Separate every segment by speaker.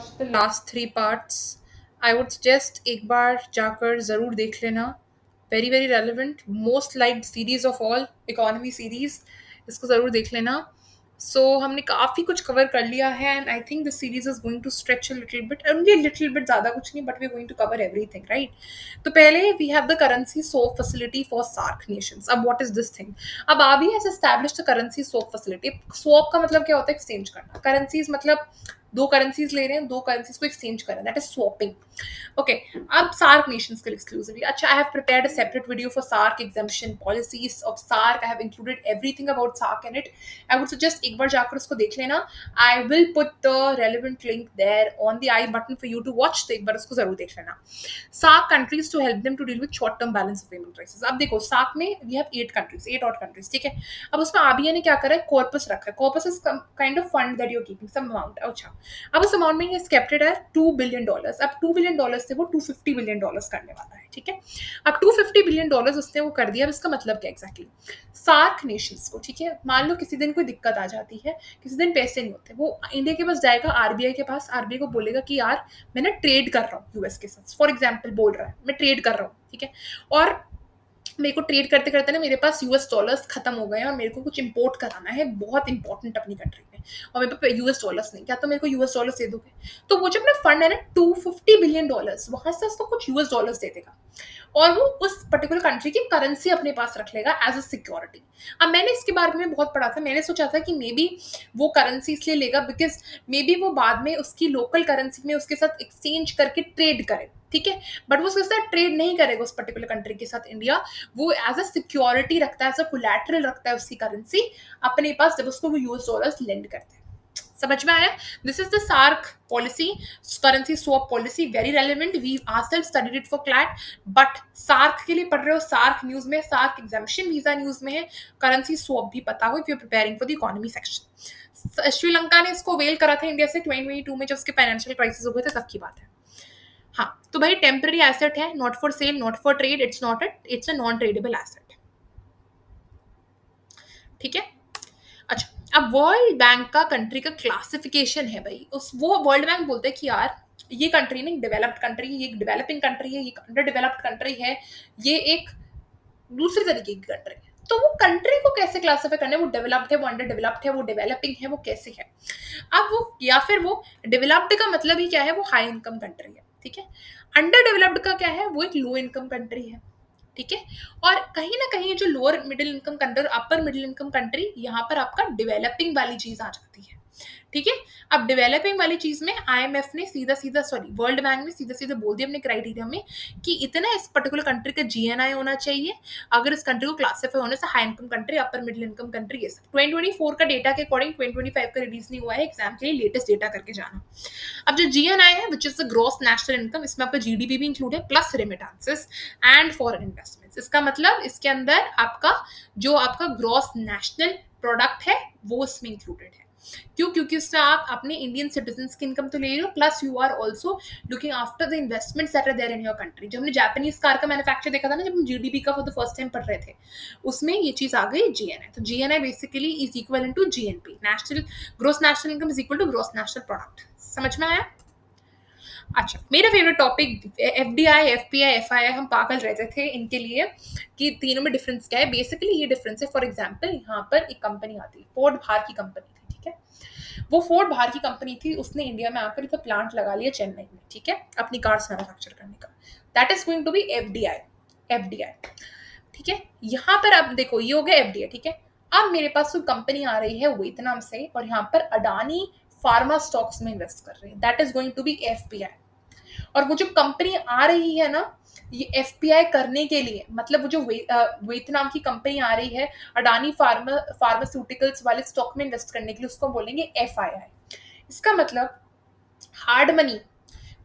Speaker 1: watched the last three parts. I would suggest एक बार जाकर ज़रूर देख लेना. Very very relevant. Most liked series of all, economy series. इसको ज़रूर देख लेना. So हमने काफ़ी कुछ कवर कर लिया है and I think the series is going to stretch a little bit. Only a little bit ज़्यादा कुछ नहीं, but we're going to cover everything, right? तो पहले we have the currency swap facility for SAARC nations. अब what is this thing? अब RBI has established the currency swap facility. Swap का मतलब क्या होता है? Exchange करना. Currencies मतलब दो करेंसीज ले रहे हैं, दो करेंसीज को एक्सचेंज कर रहे हैं, दैट इज स्वॉपिंग. ओके. अब सार्क नेशंस के लिए एक्सक्लूसिवली. अच्छा, I have prepared a separate video for SAARC exemption policies of SAARC. I have included everything about SAARC in it. I would suggest एक बार जाकर उसको देख लेना. I will put the relevant link there on the i button for you to watch. तो एक बार उसको जरूर देख लेना. SAARC countries to help them to deal with short term balance of payment crisis. अब देखो, सार्क में वी हैव 8 और कंट्रीज, ठीक है. अब उसमें आरबीआई ने क्या करा है? कॉर्पस रखा है. Corpus is kind of fund that you are keeping some amount. अच्छा, अब उस अमाउंट में he has kept it at $2 billion. अब $2 billion से वो $250 billion करने वाला है, ठीक है. अब $250 billion उसने वो कर दिया. अब इसका मतलब क्या एग्जैक्टली? सार्क नेशंस को, ठीक है, मान लो किसी दिन कोई दिक्कत आ जाती है, किसी दिन पैसे नहीं होते, वो इंडिया के पास जाएगा, आरबीआई के पास. आरबीआई को बोलेगा कि यार मैं ना ट्रेड कर रहा हूँ यूएस के साथ, फॉर एग्जाम्पल बोल रहा है मैं ट्रेड कर रहा हूँ, ठीक है, और मेरे को ट्रेड करते करते ना मेरे पास यूएस डॉलर्स खत्म हो गए हैं और मेरे को कुछ इंपोर्ट कराना है बहुत इंपॉर्टेंट अपनी कंट्री में, और मेरे पास यूएस डॉलर्स नहीं, क्या तो मेरे को यूएस डॉलर्स दे दोगे? तो वो जो अपना फंड है ना $250 billion, वहां से उसको कुछ यूएस डॉलर्स दे देगा और वो उस पर्टिकुलर कंट्री की करेंसी अपने पास रख लेगा एज अ सिक्योरिटी. अब मैंने इसके बारे में बहुत पढ़ा था. मैंने सोचा था कि मे बी वो करेंसी इसलिए लेगा बिकॉज मे बी वो बाद में उसकी लोकल करेंसी में उसके साथ एक्सचेंज करके ट्रेड करे, ठीक है. बट वो उसके साथ ट्रेड नहीं करेगा उस पर्टिकुलर कंट्री के साथ इंडिया. वो एज अ सिक्योरिटी रखता है, एज अ कोलैटरल रखता है उसकी करेंसी अपने पास जब उसको वो यूएस डॉलर्स लेंड करते हैं. समझ में आया? This is the SAARC policy, currency swap policy. Very relevant. We ourselves studied it for CLAT. But SAARC के लिए पढ़ रहे हो, सार्क न्यूज में, सार्क एग्जामिशन वीजा न्यूज में है, करेंसी स्वैप भी पता हो if you preparing for the economy section. Sri Lanka ने इसको वेल करा था इंडिया से 2022 में जब उसके फाइनेंशियल क्राइसिस हुए थे, तब की बात है. हाँ, तो भाई टेम्पररी एसेट है, not for sale, not for trade. It's a non tradable asset, ठीक है. अच्छा, अब वर्ल्ड बैंक का कंट्री का क्लासिफिकेशन है भाई. उस वो वर्ल्ड बैंक बोलते हैं कि यार ये कंट्री नहीं डेवलप्ड कंट्री है, ये एक डेवलपिंग कंट्री है, ये अंडर डेवलप्ड कंट्री है, ये एक दूसरे तरीके की कंट्री है. तो वो कंट्री को कैसे क्लासिफाई करना है? वो डेवलप्ड है, वो अंडर डेवलप्ड है, वो डेवलपिंग है, वो कैसे है? अब वो या फिर वो डेवलप्ड का मतलब ही क्या है? वो हाई इनकम कंट्री है, ठीक है. अंडर डेवलप्ड का क्या है? वो एक लो इनकम कंट्री है, ठीक है. और कहीं ना कहीं जो lower middle income country, upper middle income country, यहाँ पर आपका डेवलपिंग वाली चीज आ जाती है, ठीक है. अब डेवलपिंग वाली चीज में आईएमएफ ने सीधा सीधा, सॉरी, वर्ल्ड बैंक ने सीधा सीधा बोल दिया अपने क्राइटेरिया में कि इतना इस पर्टिकुलर कंट्री का जीएनआई होना चाहिए अगर इस कंट्री को क्लासिफाई होने से high income country, upper middle income country. ये सब 2024 का डेटा के अकॉर्डिंग 2025 का रिलीज नहीं हुआ है. एग्जाम के लिए लेटेस्ट डेटा करके जाना. अब जो जीएनआई है which is the gross national income, इसमें आपका जीडीपी भी इंक्लूड है plus remittances and foreign investments. इसका मतलब इसके अंदर आपका जो आपका ग्रॉस नेशनल प्रोडक्ट है वो इसमें इंक्लूडेड है. क्यों? क्योंकि उससे आप अपने इंडियन सिटीजन की इनकम तो ले रहे हो, plus you are also looking after the investments that are there in your country. जब हमने जापानीज कार का मैन्युफैक्चर देखा था ना, जब हम जीडीपी का फॉर द फर्स्ट टाइम पढ़ रहे थे, उसमें ये चीज आ गई जीएनआई. तो GNI basically is equal to GNP, national gross national income is equal to gross national product. समझ में आया? अच्छा, मेरा favourite topic FDI, FPI, FII. हम पागल रहते थे इनके लिए कि तीनों में डिफरेंस क्या है. बेसिकली ये डिफरेंस है, फॉर एग्जांपल यहाँ पर एक कंपनी आती है, फोर्ड बाहर की कंपनी थी, ठीक है. वो फोर्ड बाहर की कंपनी थी, उसने इंडिया में आकर इधर प्लांट लगा लिया चेन्नई में, ठीक है, अपनी कार्स मैन्युफैक्चर करने का. That is going to be FDI. FDI, ठीक है. यहाँ पर अब देखो, ये हो गया एफडीआई, ठीक है. अब मेरे पास कोई कंपनी आ रही है वियतनाम से और यहाँ पर अडानी फार्मा स्टॉक्स में इन्वेस्ट कर रहे हैं, that is going to be FPI. और वो जो कंपनी आ रही है ना, ये एफपीआई करने के लिए, मतलब वो जो वियतनाम की कंपनी आ रही है अडानी फार्मास्यूटिकल्स वाले स्टॉक में इन्वेस्ट करने के लिए, उसको बोलेंगे एफआईआई. इसका मतलब हार्ड मनी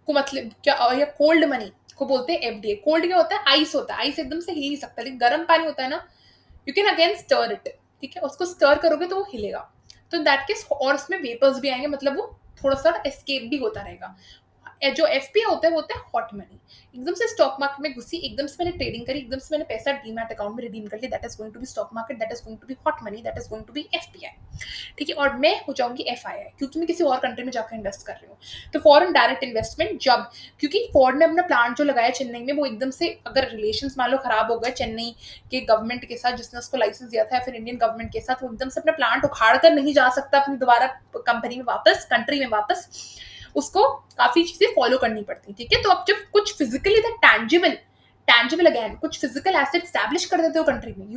Speaker 1: को मतलब क्या, या कोल्ड मनी को बोलते हैं एफडीआई. कोल्ड क्या होता है? आइस होता है. आइस एकदम से हिल नहीं सकता, लेकिन गर्म पानी होता है ना, you can again stir it, ठीक है. उसको स्टर करोगे तो वो हिलेगा. तो इन दैट केस, और उसमें वेपर्स भी आएंगे, मतलब वो थोड़ा सा एस्केप भी होता रहेगा. जो एफपीआई होता है वो होता है हॉट मनी, एकदम से स्टॉक मार्केट में घुसी, एकदम से मैंने ट्रेडिंग करी, एकदम से मैंने पैसा डीमैट अकाउंट में रिडीम कर लिया, that is going to be stock market, that is going to be hot money, that is going to be FPI. ठीक है, और मैं हो जाऊंगी एफआईआई क्योंकि मैं किसी और कंट्री में जाकर इन्वेस्ट कर रही हूँ। तो फॉरेन डायरेक्ट इन्वेस्टमेंट, जब क्योंकि फॉरेन ने अपना प्लांट जो लगाया चेन्नई में, वो एकदम से अगर रिलेशंस मान लो खराब हो गए चेन्नई के गवर्नमेंट के साथ जिसने उसको लाइसेंस दिया था, या फिर इंडियन गवर्नमेंट के साथ, वो एकदम से अपना प्लांट उखाड़ कर नहीं जा सकता अपनी दोबारा कंपनी में वापस, कंट्री में वापस, उसको काफी चीजें फॉलो करनी पड़ती। ठीक है, तो अब जब कुछ फिजिकली टैंजिबल अगेन कुछ फिजिकल एसेट स्टैब्लिश कर देते हो कंट्री में,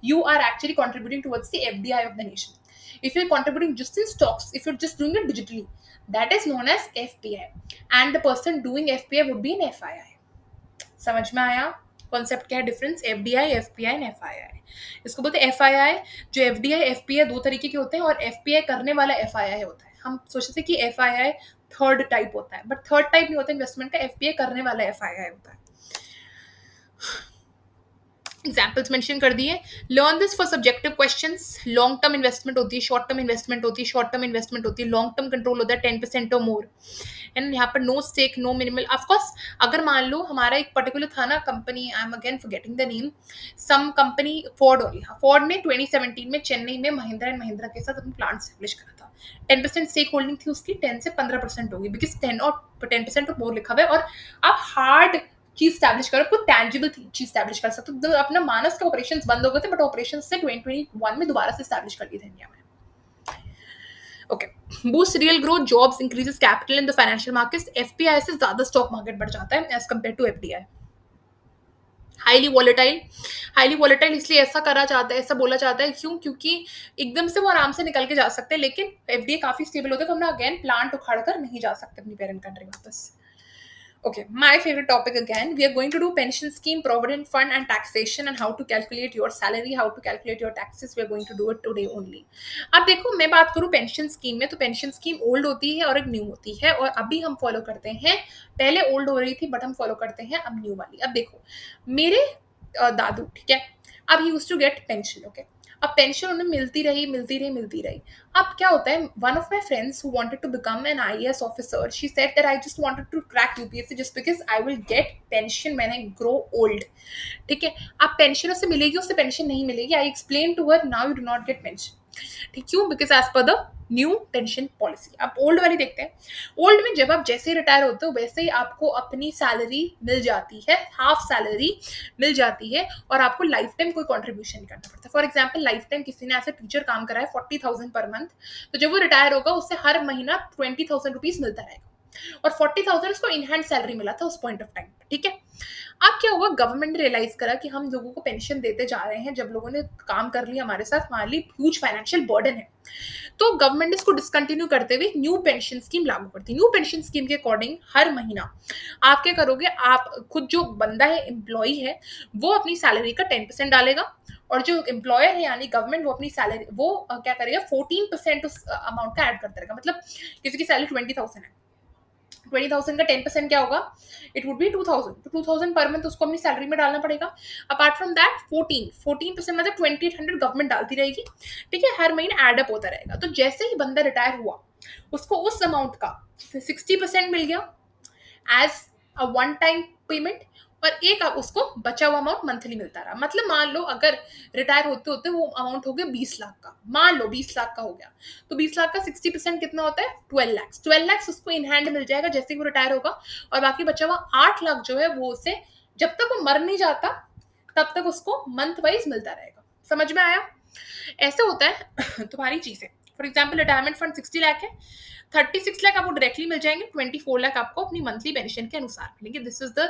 Speaker 1: you are actually contributing towards the FDI of the nation. if you're contributing just in stocks, if you're just doing it digitally, that is known as FPI, and the person doing FPI would be an FII। समझ में आया concept क्या है, difference FDI, FPI and FII. इसको बोलते हैं FII. जो FDI FPI दो तरीके के होते हैं, और एफपीआई करने वाला एफआईआई होता है। हम सोचते थे कि एफआईआई थर्ड टाइप होता है, बट थर्ड टाइप नहीं होता इन्वेस्टमेंट का, एफपीआई करने वाला एफआईआई होता है। एग्जाम्पल्स मेंशन कर दिए। Learn this for subjective questions. Long term investment होती है, शॉर्ट टर्म इन्वेस्टमेंट होती है, शॉर्ट टर्म इन्वेस्टमेंट होती है, लॉन्ग टर्म कंट्रोल होता है 10% और मोर, एंड यहाँ पर no stake no minimal. Of course अगर मान लो हमारा एक पर्टिकुलर था ना company, I am again forgetting the name, some company Ford only, Ford ने 2017 में चेन्नई में महिंद्रा एंड महिंद्रा के साथ अपना प्लांट स्टैब्लिश करा था। 10% स्टेक होल्डिंग थी उसकी, 10 से 15% होगी, बिकॉज 10% और मोर लिखा हुआ है। और आप हार्ड चीज स्टैब्लिश करो, कोई टैंजिबल चीज स्टैब्लिश कर सकते हो। अपना मानस के ऑपरेशंस बंद हो गए थे, बट ऑपरेशंस से 2021 में दोबारा से स्टैब्लिश कर लिए थे इंडिया में। Okay, boost real growth, jobs, increases capital in the financial markets. FPI से ज्यादा स्टॉक मार्केट बढ़ जाता है as compared to FDI. Highly volatile इसलिए ऐसा करा जाता है, ऐसा बोला जाता है, क्यों? क्योंकि एकदम से वो आराम से निकल के जा सकते हैं, लेकिन एफडीआई काफी स्टेबल होता है, तो हम ना अगेन प्लांट उखाड़ कर नहीं जा सकते अपनी पेरेंट कंट्री वापस। Okay, my favorite topic again. We are going to do pension scheme, provident fund, and taxation, and how to calculate your salary, how to calculate your taxes. We are going to do it today only. अब देखो, मैं बात करूँ pension scheme में, तो pension scheme old होती है और एक न्यू होती है, और अभी हम फॉलो करते हैं, पहले ओल्ड हो रही थी बट हम फॉलो करते हैं अब न्यू वाली। अब देखो, मेरे दादू, ठीक है, अब he used to get pension. Okay, अब पेंशन उन्हें मिलती रही। अब क्या होता है, one of my friends who wanted to become an IAS officer, she said that I just wanted to crack UPSC just because I will get pension when I grow old. ठीक है, अब पेंशन उससे मिलेगी, उससे pension नहीं मिलेगी। I explain to her, now you do not get pension. ठीक, क्यों? Because as per the new pension policy. अब ओल्ड वाली देखते हैं। ओल्ड में जब आप जैसे ही रिटायर होते हो वैसे ही आपको अपनी सैलरी मिल जाती है, हाफ सैलरी मिल जाती है, और आपको लाइफ टाइम कोई कॉन्ट्रीब्यूशन नहीं करना पड़ता। फॉर एग्जाम्पल, लाइफ टाइम किसी ने ऐसे टीचर काम करा है 40,000 पर मंथ, तो जब वो रिटायर होगा उससे हर महीना 20,000 रुपीज मिलता रहेगा, और 40,000 उसको इन हैंड सैलरी मिला था उस पॉइंट ऑफ टाइम। ठीक है, अब क्या हुआ, गवर्नमेंट ने रियलाइज करा कि हम लोगों को पेंशन देते जा रहे हैं, जब लोगों ने काम कर लिया हमारे साथ, हमारे लिए ह्यूज फाइनेंशियल बर्डन है, तो गवर्नमेंट इसको डिसकंटिन्यू करते हुए न्यू पेंशन स्कीम लागू करती है। न्यू पेंशन स्कीम के अकॉर्डिंग हर महीना आप क्या करोगे, आप खुद जो बंदा है, एम्प्लॉय है, वो अपनी सैलरी का 10% डालेगा, और जो एम्प्लॉयर है यानी गवर्नमेंट, वो अपनी सैलरी वो क्या करेगा, 14% उस अमाउंट का ऐड करता रहेगा। मतलब किसी की सैलरी 20,000 है, 20,000 का 10% क्या होगा, इट वुड बी 2,000, तो 2,000 पर मंथ उसको अपनी सैलरी में डालना पड़ेगा। अपार्ट फ्रॉम दैट 14% मतलब 2,800 गवर्नमेंट डालती रहेगी। ठीक है, हर महीने एडअप होता रहेगा। तो जैसे ही बंदा रिटायर हुआ, उसको उस अमाउंट का 60% मिल गया as a one time payment, और एक उसको बचा हुआ अमाउंट मंथली मिलता रहा। मतलब मान लो अगर रिटायर होते होते वो अमाउंट हो गया 20 लाख का, मान लो 20 लाख का हो गया, तो 20 लाख का 60% कितना होता है, 12 लाख। 12 लाख उसको इन हैंड मिल जाएगा जैसे ही वो रिटायर होगा, और बाकी बचा हुआ 8 लाख जो है वो उसे जब तक वो मर नहीं जाता तब तक उसको मंथ वाइज मिलता रहेगा। समझ में आया? ऐसे होता है तुम्हारी चीजें। For example, retirement fund 60 lakh है, 36 लाख आपको डायरेक्टली मिल जाएंगे, 24 लाख आपको अपनी मंथली पेंशन के अनुसार मिलेंगे। This is the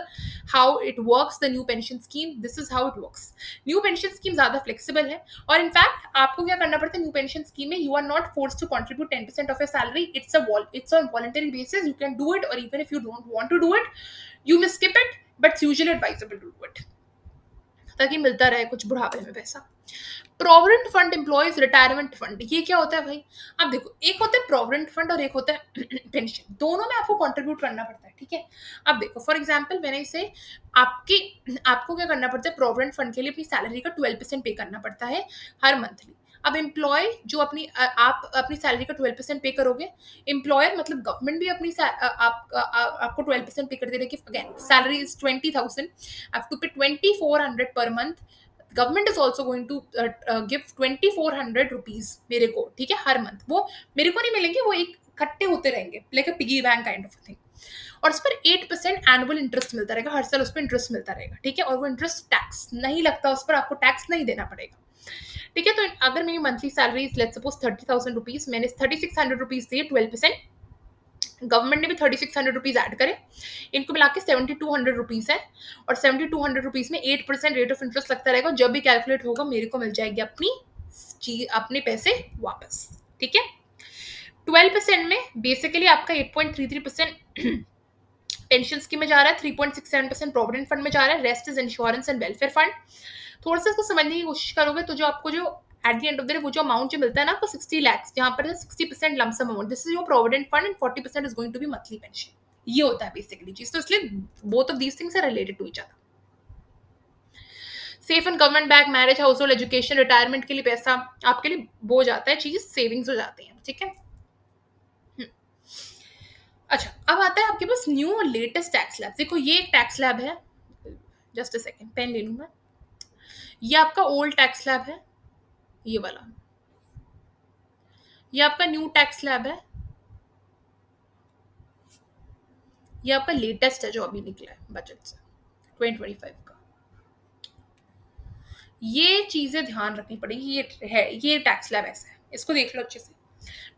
Speaker 1: how it works, the new pension scheme, this is how it works. New pension scheme ज्यादा फ्लेक्सिबल है, और इनफैक्ट आपको क्या करना पड़ता है न्यू पेंशन स्कीम में, you are not force to contribute 10% of your salary, it's on voluntary basis, you can do it, और even if you don't want to do it, you may skip it, but it's usually advisable to do it, ताकि मिलता रहे कुछ बुढ़ापे में पैसा। Provident fund employees retirement fund, ये क्या होता है भाई? अब देखो, एक होता है प्रोविडेंट फंड और एक होता है पेंशन, दोनों में आपको कंट्रीब्यूट करना पड़ता है। ठीक है, अब देखो फॉर एग्जांपल मैंने इसे आपको क्या करना पड़ता है, प्रोविडेंट फंड के लिए अपनी सैलरी का 12% पे करना पड़ता है हर मंथली। अब एम्प्लॉय जो आप अपनी सैलरी का 12% पे करोगे, एम्प्लॉयर मतलब गवर्नमेंट भी आपको 12% पे कर दे रही है कि again salary is 20,000, I have to pay 2,400 per month, government is also going to give 2,400 rupees मेरे को, ठीक है, हर मंथ। वो मेरे को नहीं मिलेंगे, वो एक इकट्ठे होते रहेंगे, like a piggy bank kind of thing. और उस पर 8% एनुअल इंटरेस्ट मिलता रहेगा, हर साल उस पर इंटरेस्ट मिलता रहेगा, ठीक है, और वो इंटरेस्ट टैक्स नहीं लगता, उस पर आपको टैक्स नहीं देना पड़ेगा, ठीक है। तो अगर मेरी monthly salary let's suppose 30,000 rupees, मैंने 3,600 रुपीज दिए 12%, गवर्नमेंट ने भी 3,600 रुपीज ऐड करे, इनको मिला के 7,200 रुपीज है, और 7,200 रुपीज में 8% रेट ऑफ इंटरेस्ट लगता रहेगा, जब भी कैलकुलेट होगा मेरे को मिल जाएगी अपने पैसे वापस, ठीक है। 12% में बेसिकली आपका 8.33% पेंशन स्कीम में जा रहा है, 3.67% प्रोविडेंट फंड में जा रहा है, rest is insurance and welfare fund. थोड़ा सा इसको समझने की कोशिश करोगे तो जो आपको जो eight the end of the day वो जो अमाउंट जो मिलता है ना आपको 60 lakhs, जहाँ पर 60% lump sum amount, this is your provident fund and 40% is going to be monthly pension. ये होता है बेसिकली चीज, तो इसलिए both of these things are related to each other. Safe and government back, marriage, household, education, retirement के लिए पैसा आपके लिए वो हो जाता है, चीज सेविंग्स हो जाती है, ठीक है। अच्छा, अब आता है आपके पास न्यू और लेटेस्ट टैक्स स्लैब। देखो ये एक टैक्स स्लैब है, जस्ट अ सेकंड पेन ले लूं मैं। ये आपका ओल्ड टैक्स स्लैब है, ये वाला। ये आपका न्यू टैक्स स्लैब है, ये आपका लेटेस्ट है जो अभी निकला है बजट से 2025 का। ये चीजें ध्यान रखनी पड़ेगी, ये टैक्स स्लैब ऐसा है, इसको देख लो अच्छे से।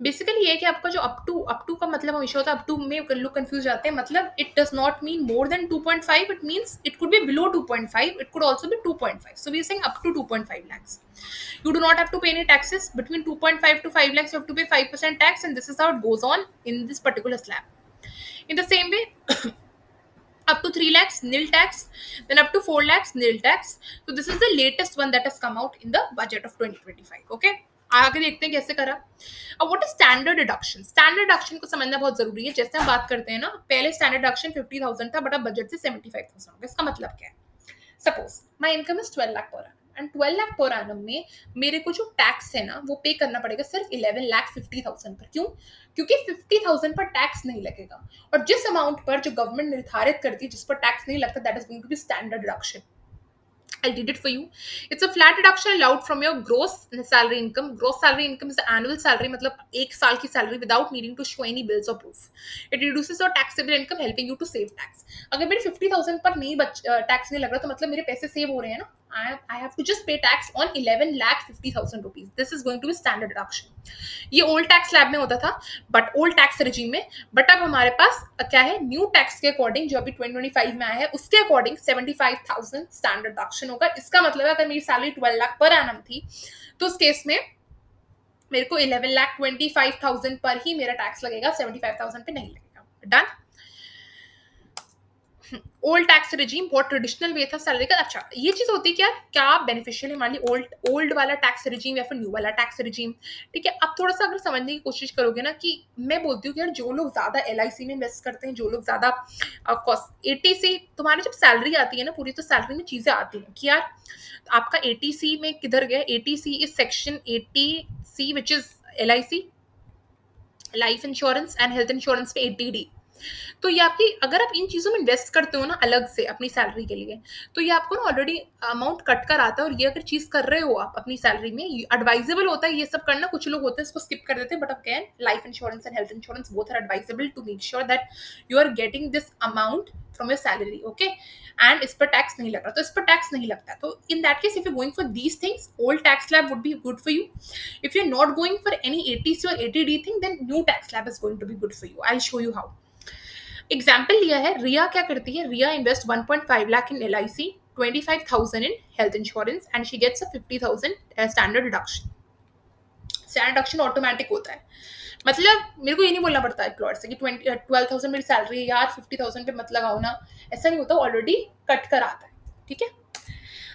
Speaker 1: बेसिकली ये कि आपका जो अप टू का मतलब हमेशा होता है, अप टू में लोग कंफ्यूज जाते हैं, मतलब it does not mean more than 2.5, it means it could be below 2.5, it could also be 2.5, so we are saying up to 2.5 lakhs. You do not have to pay any taxes between 2.5 to 5 lakhs. You have to pay 5% tax, and this is how it goes on in this particular slab. In the same way, up to 3 lakhs nil tax, then up to 4 lakhs nil tax. So this is the latest one that has come out in the budget of 2025. Okay, आगे देखते हैं कैसे करा। अब what is standard deduction? Standard deduction को समझना बहुत जरूरी है। जैसे हम बात करते हैं ना, पहले स्टैंडर्ड डिडक्शन 50,000 था, बट अब बजट से 75,000 हो गया। इसका मतलब क्या है? Suppose my income is 12 lakh पर annum, एंड 12 लाख पर annum में मेरे को जो टैक्स है ना वो पे करना पड़ेगा सिर्फ 11,50,000 पर। क्यों? क्योंकि 50,000 पर टैक्स नहीं लगेगा, और जिस अमाउंट पर जो गवर्नमेंट निर्धारित करती है जिस पर टैक्स नहीं लगता, that is going to be standard deduction. I'll read it for you. It's a flat deduction allowed from your gross salary income. Gross salary income is the annual salary, मतलब एक साल की salary without needing to show any bills or proof. It reduces your taxable income, helping you to save tax. अगर मेरे 50,000 पर नहीं tax नहीं लग रहा तो मतलब मेरे पैसे सेव हो रहे हैं ना। I have to just pay tax on 11,50,000 rupees. This is going to be standard deduction. ये ओल्ड टैक्स स्लैब में होता था, बट ओल्ड टैक्स रिजीम में, बट अब हमारे पास क्या है, न्यू टैक्स के अकॉर्डिंग जो अभी 2025 में आया है उसके अकॉर्डिंग 75,000 स्टैंडर्ड डिडक्शन होगा। इसका मतलब है अगर मेरी सैलरी 12 लाख पर एनम थी तो उस केस में मेरे को 11,25,000 पर ही मेरा टैक्स लगेगा, 75,000 पे नहीं लगेगा। डन। ओल्ड टैक्स रिजीम बहुत ट्रेडिशनल वे था सैलरी का। अच्छा, ये चीज होती है क्या, क्या बेनिफिशियल है मान ली ओल्ड वाला टैक्स रिजीम या फिर न्यू वाला टैक्स रिजीम, ठीक है। अब थोड़ा सा अगर समझने की कोशिश करोगे ना, कि मैं बोलती हूँ कि यार जो लोग ज्यादा LIC में इन्वेस्ट करते हैं, जो लोग ज्यादा ATC, तुम्हारी जब सैलरी आती है ना पूरी, तो सैलरी में चीजें आती हैं कि यार आपका ATC में किधर गया। ATC is section 80C which is LIC, life insurance and health insurance पे 80D। तो ये आपकी, अगर आप इन चीजों में इन्वेस्ट करते हो ना अलग से अपनी सैलरी के लिए, तो ये आपको ना ऑलरेडी अमाउंट कट कर आता है। और ये अगर चीज कर रहे हो आप अपनी सैलरी में, एडवाइजेबल होता है ये सब करना। कुछ लोग होते हैं इसको स्किप कर देते हैं, but again life insurance and health insurance both are advisable to make sure that you are getting this amount from your salary, okay. And इस पर टैक्स नहीं लग रहा, तो इस पर टैक्स नहीं लगता। तो in that case if you going for these things, old tax slab would be good for you. If you are not going for any ATC or 80D thing, then new tax slab is going to be good for you. I will show you how. Example लिया है, रिया क्या करती है, Riya invest 1.5 lakh in LIC, 25,000 in health insurance, and she gets a 50,000 standard deduction. Standard deduction automatic होता है, मतलब मेरे को ये नहीं बोलना पड़ता एम्प्लॉयर से कि 12,000 मेरी सैलरी है यार, 50,000 पे मत लगाओ ना, ऐसा नहीं होता, ऑलरेडी कट कर आता है, ठीक है।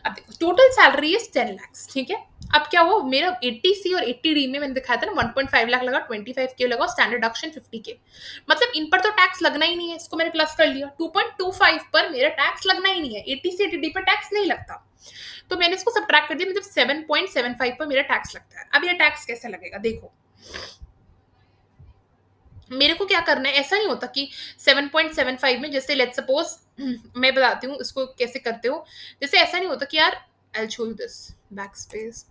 Speaker 1: अब देखो टोटल सैलरी इज 10 lakhs, ठीक है। अब क्या हुआ, मेरा 80C और 80D में मैंने दिखाया था ना 1.5 लाख लगा, 25K लगा, स्टैंडर्ड डिडक्शन 50K। मतलब इन पर तो टैक्स लगना ही नहीं है, इसको मैंने प्लस कर लिया। 2.25 पर मेरा टैक्स लगना ही नहीं है, 80C 80D पर टैक्स नहीं लगता, तो मैंने इसको सब्ट्रैक्ट कर दिया, मतलब 7.75 पर मेरा टैक्स लगता है। अब ये टैक्स कैसे लगेगा देखो, मेरे को क्या करना है, ऐसा नहीं होता कि 7.75 में, जैसे लेट्स सपोज मैं बताती हूँ इसको कैसे करते हो। जैसे ऐसा नहीं होता कि यार, I show you this, back space,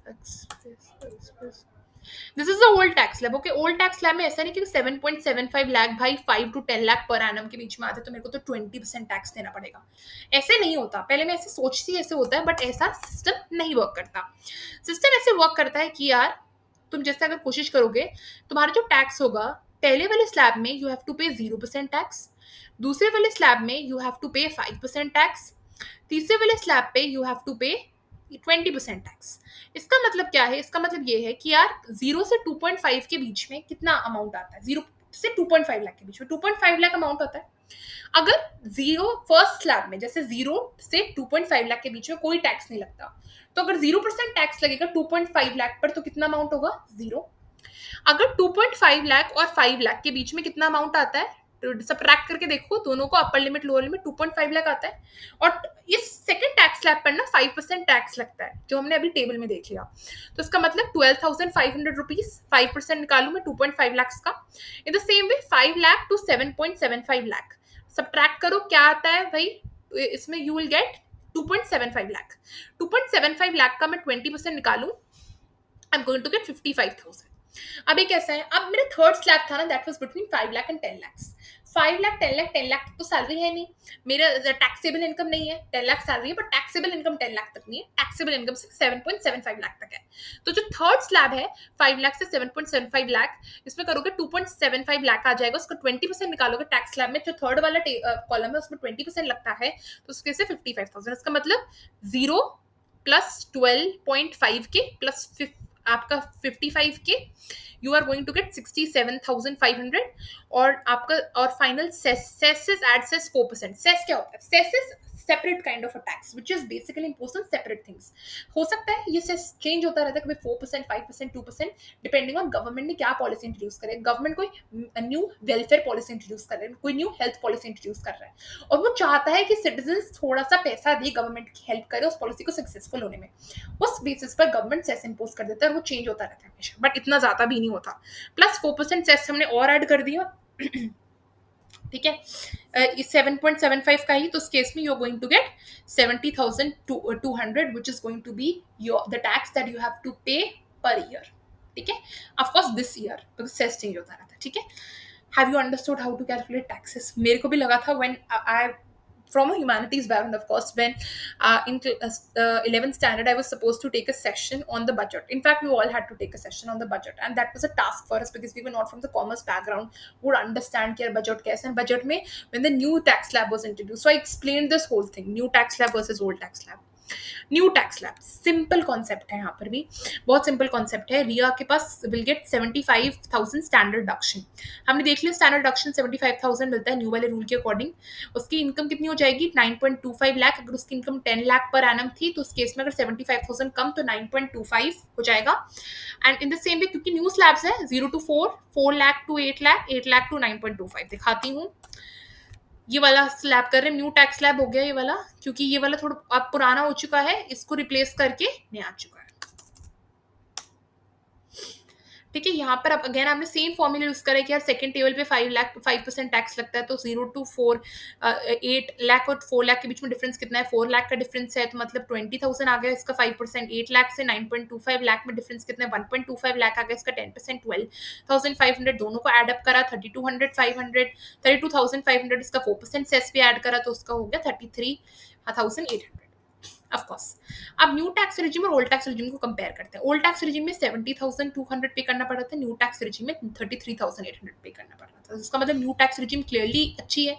Speaker 1: this is the old tax slab. Okay, old tax slab में ऐसा नहीं कि 7.75 लाख भाई 5 to 10 लाख पर एनम के बीच में आते तो मेरे को तो 20% टैक्स देना पड़ेगा। ऐसे नहीं होता, पहले मैं ऐसे सोचती ऐसे होता है, बट ऐसा सिस्टम नहीं वर्क करता। सिस्टम ऐसे वर्क करता है कि यार, तुम जैसे अगर कोशिश करोगे, तुम्हारा जो टैक्स होगा, पहले वाले स्लैब में यू हैव टू पे 0% टैक्स, दूसरे वाले स्लैब में यू हैव टू पे 5% टैक्स, तीसरे वाले स्लैब पे यू हैव टू पे 20% टैक्स। इसका मतलब क्या है, इसका मतलब ये है कि यार 0 से 2.5 के बीच में कितना अमाउंट आता है, 0 से 2.5 लाख के बीच में 2.5 लाख अमाउंट आता है। अगर जीरो फर्स्ट स्लैब में, जैसे 0 से 2.5 लाख के बीच में कोई टैक्स नहीं लगता, तो अगर 0% टैक्स लगेगा 2.5 लाख पर, तो कितना अमाउंट होगा, 0। अगर 2.5 लाख और 5 लाख के बीच में कितना अमाउंट आता है, तो सब्ट्रैक्ट करके देखो दोनों को, upper limit lower limit, 2.5 lakh आता है। और इस सेकंड टैक्स स्लैब पर ना 5% टैक्स लगता है, जो हमने अभी टेबल में देख लिया। तो इसका मतलब 12,500 रुपीज, 5% निकालू मैं 2.5 लाख का। In the same way 5 lakh to 7.75 lakh, subtract करो क्या आता है भाई, इसमें you will get 2.75 lakh. 2.75 lakh का मैं 20% निकालू, I am going to get 55,000। अब ये कैसा है, अब मेरा थर्ड स्लैब था ना, that was between 5 lakh and 10 lakh. 5 lakh 10 lakh, 10 lakh तो सैलरी है नहीं, मेरा टैक्सेबल इनकम नहीं है। 10 लाख सैलरी है, बट टैक्सेबल इनकम 10 लाख तक नहीं है, टैक्सेबल इनकम 7.75 लाख तक है। तो जो थर्ड स्लैब है 5 लाख से 7.75 लाख, इसमें करोगे 2.75 लाख आ जाएगा, उसका 20% निकालोगे टैक्स स्लैब में, जो थर्ड वाला कॉलम है उसमें 20% लगता है, तो उसके से 55,000। इसका मतलब 0 प्लस 12.5K प्लस आपका 55K, you are going to get 67,500। और आपका और final cess is add cess 4%। Cess क्या होता है, cess is separate kind of a tax which is basically imposed on separate things. हो सकता है ये सेस चेंज होता रहता है, कभी 4%, 5%, 2%, डिपेंडिंग ऑन गवर्नमेंट ने क्या पॉलिसी इंट्रोड्यूस करे। गवर्नमेंट कोई न्यू वेलफेयर पॉलिसी इंट्रोड्यूस कर रहे हैं, कोई न्यू हेल्थ पॉलिसी इंट्रोड्यूस कर रहा है, और वो चाहता है कि सिटीजन थोड़ा सा पैसा दे, गवर्नमेंट की हेल्प करे उस पॉलिसी को सक्सेसफुल होने में। उस बेसिस पर गवर्नमेंट सेस इंपोज कर देता है, और वो चेंज होता रहता है हमेशा, बट इतना ज्यादा भी नहीं होता। प्लस 4% सेस हमने और ऐड कर दिया, ठीक है, इस 7.75 का ही, तो उस केस में you are going to get 70,200, which is going to be your the tax that you have to pay per year. ठीक है, of course this year, because cess change होता रहता है। ठीक है, have you understood how to calculate taxes? मेरे को भी लगा था when I from a humanities background, of course, when in 11th standard I was supposed to take a session on the budget. In fact, we all had to take a session on the budget, and that was a task for us because we were not from the commerce background, would understand क्या budget कैसे, and budget में when the new tax slab was introduced, so I explained this whole thing, new tax slab versus old tax slab। New tax slab simple concept है, यहाँ पर भी बहुत simple concept है। रिया के पास विल गेट 75,000 स्टैंडर्ड डिडक्शन, हमने देख लिया स्टैंडर्ड डिडक्शन 75,000 मिलता है न्यू वाले रूल के अकॉर्डिंग। उसकी इनकम कितनी हो जाएगी, 9.25 लाख। अगर उसकी इनकम 10 लाख पर एनम थी, तो उस केस में अगर 75,000 कम, तो 9.25 हो जाएगा। And in the same way, क्योंकि न्यू स्लैब्स है 0 to 4, 4 lakh to 8 lakh, 8 lakh to 9.25। दिखाती हूँ, ये वाला स्लैब कर रहे हैं, न्यू टैक्स स्लैब हो गया ये वाला, क्योंकि ये वाला थोड़ा अब पुराना हो चुका है, इसको रिप्लेस करके नया आ चुका है। ठीक है, यहाँ पर अब अगेन आपने सेम फॉर्मूला यूज करा है कि यार सेकंड टेबल पे 5% टैक्स लगता है, तो 0 to 4, 8 लाख और 4 लाख के बीच में डिफरेंस कितना है, 4 लाख का डिफरेंस है, तो मतलब 20,000 आ गया इसका 5%। 8 लाख से 9.25 लाख में डिफरेंस कितना है, 1.25 लाख आ गया इसका 10%, 12,500। दोनों को एड अप करा, 32,500 इसका 4% सेस भी ऐड करा, तो उसका हो गया 33,800। ऑफ कोर्स, अब न्यू टैक्स रिजिम और ओल्ड टैक्स रिजिम को कंपेयर करते हैं। ओल्ड टैक्स रिजिम में 70,200 पे करना पड़ा था, न्यू टैक्स रिजिम में 33,800 पे करना पड़ रहा था। इसका मतलब न्यू टैक्स रिजिम क्लियरली अच्छी है।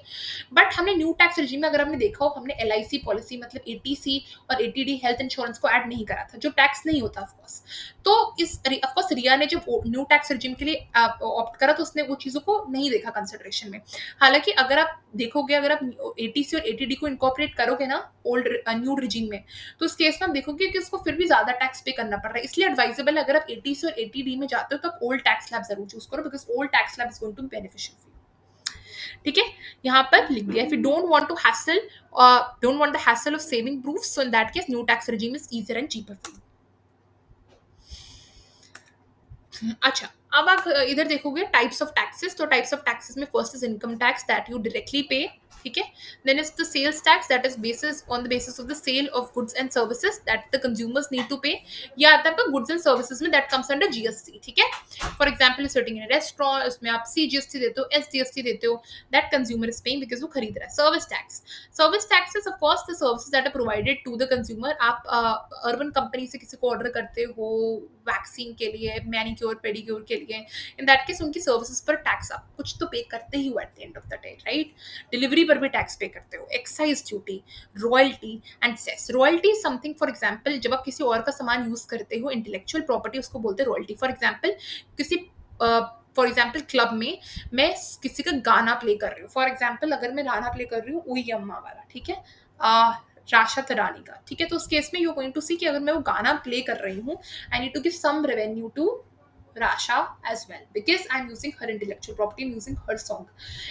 Speaker 1: बट हमने न्यू टैक्स रिजिम में, अगर हमने देखा हो, हमने LIC पॉलिसी मतलब ATC और ATD हेल्थ इंश्योरेंस को ऐड नहीं करा था, जो टैक्स नहीं होता ऑफकोर्स। तो इस ऑफकोर्स रिया ने जब न्यू टैक्स रिजिम के लिए ऑप्ट करा, तो उसने वो चीज़ों को नहीं देखा कंसिडरेशन में। हालांकि अगर आप देखोगे, अगर आप ATC और ATD को इनकॉर्पोरेट करोगे ना ओल्ड न्यू रिजिम में, तो उस केस में आप देखोगे कि उसको फिर भी ज्यादा टैक्स पे करना पड़ रहा है, इसलिए एडवाइजेबल है अगर आप 80 से और 80D में जाते हो तो आप ओल्ड टैक्स स्लैब जरूर चूज करो, because old tax slab is going to be beneficial for you. ठीक है, यहाँ पर लिख दिया, if you don't want to hassle, don't want the hassle of saving proofs, so in that case new tax regime is easier and cheaper for you. अच्छा, अब आप इधर देखोगे टाइप्स ऑफ टैक्सेस, तो टाइप्स ऑफ टैक्सेस में first is income tax that you directly pay, ठीक है। Then is the sales tax that is basis on the basis of the sale of goods and services that the consumers need to pay. ये आता है आपका goods and services में, that comes under GST, ठीक है। For example sitting in restaurant, उसमें आप CGST देते हो, एसजीएसटी देते हो, that consumer is paying because वो खरीद रहा है। Service tax, service tax is of course the services that are provided to the consumer. आप अर्बन कंपनी से किसी को ऑर्डर करते हो वैक्सीन के लिए, मैनिक्योर पेडिक्योर के लिए, इन दैट केस उनकी सर्विसेज पर टैक्स आप कुछ तो पे करते ही हो at the end of the day, right. Delivery पर भी टैक्स पे करते हो, excise duty, royalty and cess. Royalty is something, for example जब आप किसी और का सामान यूज करते हो, इंटेलेक्चुअल प्रॉपर्टी, उसको बोलते हैं रॉयल्टी। फॉर एग्जाम्पल किसी फॉर एग्जाम्पल क्लब में मैं किसी का गाना प्ले कर रही हूँ, फॉर एग्जाम्पल अगर मैं गाना प्ले कर रही हूँ उई अम्मा वाला, ठीक है, राशा तरानी का, ठीक है, तो उस केस में यू गोइंग टू सी कि अगर मैं वो गाना प्ले कर रही हूँ, I need to give some revenue to Rasha as well because I'm using her intellectual property, I'm using her song.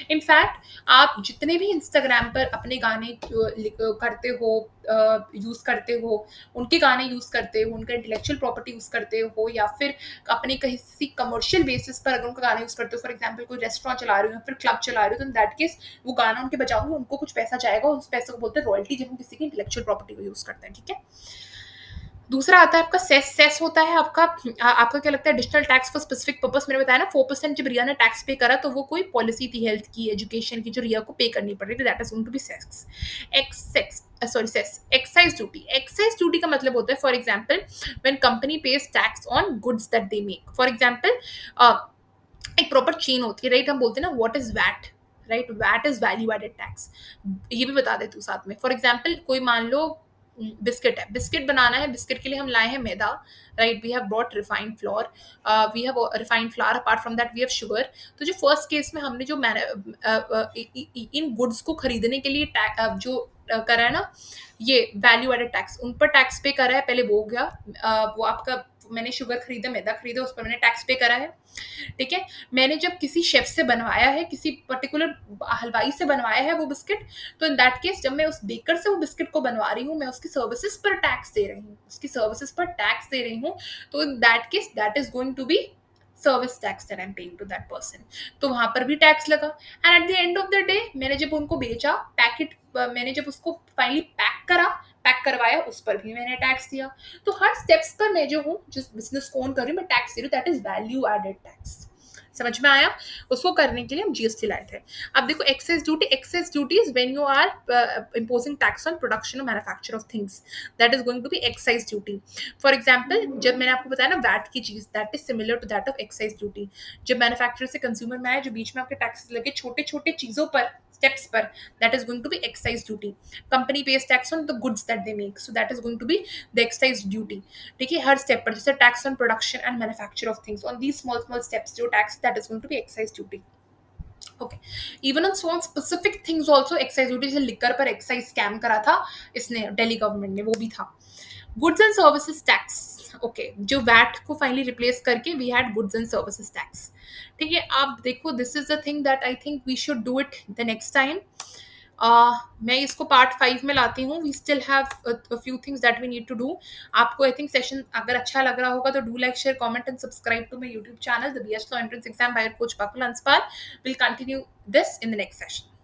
Speaker 1: In fact, आप जितने भी Instagram पर अपने गाने करते हो, यूज करते हो, उनके गाने यूज करते हो, उनका इंटेलेक्चुअल प्रॉपर्टी यूज करते हो, या फिर अपने किसी कमर्शियल बेसिस पर अगर उनका गाना यूज करते हो, फॉर एग्जाम्पल कोई रेस्टोरेंट चला रहे हो या फिर क्लब चला रहे हो, तो इन दैट केस वो गाना उनके बजाओगे, उनको कुछ पैसा जाएगा, उस पैसे को बोलते हैं रॉयल्टी, जब हम किसी की इंटेलेक्चुअल प्रॉपर्टी को यूज करते हैं, ठीक है। दूसरा आता है आपका सेस। सेस होता है आपका आपका क्या लगता है, additional tax for specific purpose. मैंने बताया ना 4% जब रिया ने टैक्स पे करा तो वो कोई पॉलिसी थी हेल्थ की, एजुकेशन की, जो रिया को पे करनी पड़ रही थी, that is going to be cess. Sorry cess, excise duty. Excise duty का मतलब होता है for example when company pays tax on goods that they make. For example एक प्रॉपर चेन होती है, राइट, हम बोलते हैं ना what is VAT, right, VAT is value added tax. ये भी बता देती हूँ साथ में। फॉर एग्जाम्पल कोई मान लो बिस्किट है, बिस्किट बनाना है, बिस्किट के लिए हम लाए हैं मैदा, right, we have brought refined flour, we have refined flower, apart from that we have sugar. तो जो फर्स्ट केस में हमने जो इन गुड्स को खरीदने के लिए जो करा है ना, ये वैल्यू एडेड टैक्स, उन पर टैक्स पे करा है, पहले वो हो गया, वो आपका मैंने शुगर खरीदा, मैदा खरीदा, उस पर मैंने टैक्स पे करा है, ठीक है। मैंने जब किसी शेफ से बनवाया है, किसी पर्टिकुलर हलवाई से बनवाया है वो बिस्किट, तो इन दैट केस जब मैं उस बेकर से वो बिस्किट को बनवा रही हूँ, मैं उसकी सर्विसेज पर टैक्स दे रही हूँ, उसकी सर्विसेज पर टैक्स दे रही हूँ, तो in that case that is going to be service tax that I am paying to that person. तो वहां पर भी टैक्स लगा। And at the end of the day मैंने जब उनको बेचा, पैकेट मैंने जब उसको फाइनली पैक करवाया, उस पर भी मैंने टैक्स दिया। तो हर स्टेप्स पर मैं जो हूँ, जिस बिजनेस को ओन कर रही हूँ, मैं टैक्स दे रही हूँ, that is value added tax. समझ में आया? उसको करने के लिए हम जीएसटी लाए थे। अब देखो excise duty, excise duty is when you are imposing tax on production or manufacture of things, that is going to be excise duty. For example जब मैंने आपको बताया ना वैट की चीज, that is similar to that of excise duty. जब manufacturer से consumer में आया, जो बीच में आपके टैक्सेस लगे छोटे छोटे चीजों पर, steps पर, that is going to be excise duty. Company pays tax on the goods that they make, so that is going to be the excise duty. ठीक है, हर स्टेप पर, जैसे tax on production and manufacture of things, on these small small steps जो tax, that is going to be excise duty. Okay, even on some specific things also excise duty, जैसे liquor पर excise scam करा था इसने, Delhi government ने, वो भी था। Goods and services tax, okay, जो वैट को फाइनली रिप्लेस करके we had goods and services tax. ठीक है, आप देखो this is the thing that I think we should do it the next time. मैं इसको पार्ट 5 में लाती हूँ। We still have a few things that we need to do. आपको आई थिंक सेशन अगर अच्छा लग रहा होगा तो do like, share, comment and subscribe to my YouTube channel the BS law entrance exam by coach Pakul Anspal. Will continue this in the next session.